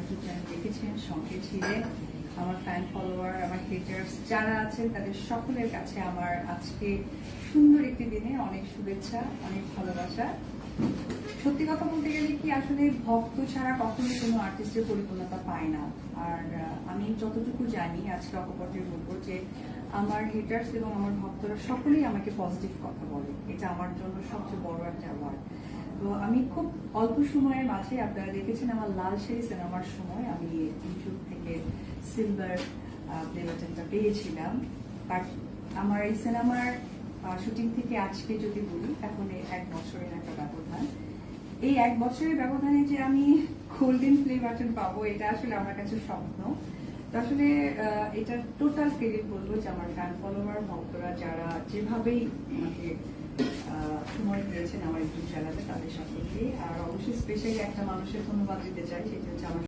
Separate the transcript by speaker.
Speaker 1: YouTube channel দেখেছেন, সঙ্গে ছিলেন। আমার ফ্যান ফলোয়ার, আমার হেটার্স যারা আছেন তাদের সকলের কাছে আমার আজকে সুন্দর একটি দিনে অনেক শুভেচ্ছা, অনেক ভালোবাসা। সত্যি কথা বলতে গেলে কি আসলে ভক্ত ছাড়া কখনোই কোনো আর্টিস্টের পরিপূর্ণতা পায় না। আর আমি যতটুকু জানি আজকে অকপটের বলবো যে আমার হেটার্স এবং আমার ভক্তরা সকলেই আমাকে পজিটিভ কথা বলে, এটা আমার জন্য সবচেয়ে বড় একটা অ্যাওয়ার্ড। তো আমি খুব অল্প সময়ের মাঝে, আপনারা দেখেছেন আমার লাল শাড়ি সিনেমার সময় আমি ইউটিউব থেকে সিলভার প্লে বাটনটা পেয়েছিলাম। বাট আমার এই সিনেমার শুটিং থেকে আজকে যদি বলি এখন 1 বছরের একটা ব্যবধান। এই 1 বছরের ব্যবধানে যে আমি গোল্ডেন প্লে বাটন পাবো এটা আসলে আমার কাছে স্বপ্ন। তো আসলে এটা টোটাল ক্রেডিট বলবো যে আমার ফ্যান ফলোয়ার ভক্তরা যারা যেভাবেই আমাকে সময় দিয়েছেন আমার ইউটিউব চ্যানেলে তাদের সকলকে। আর অবশ্যই স্পেশালি একটা মানুষের ধন্যবাদ দিতে চাই, সেটা হচ্ছে আমার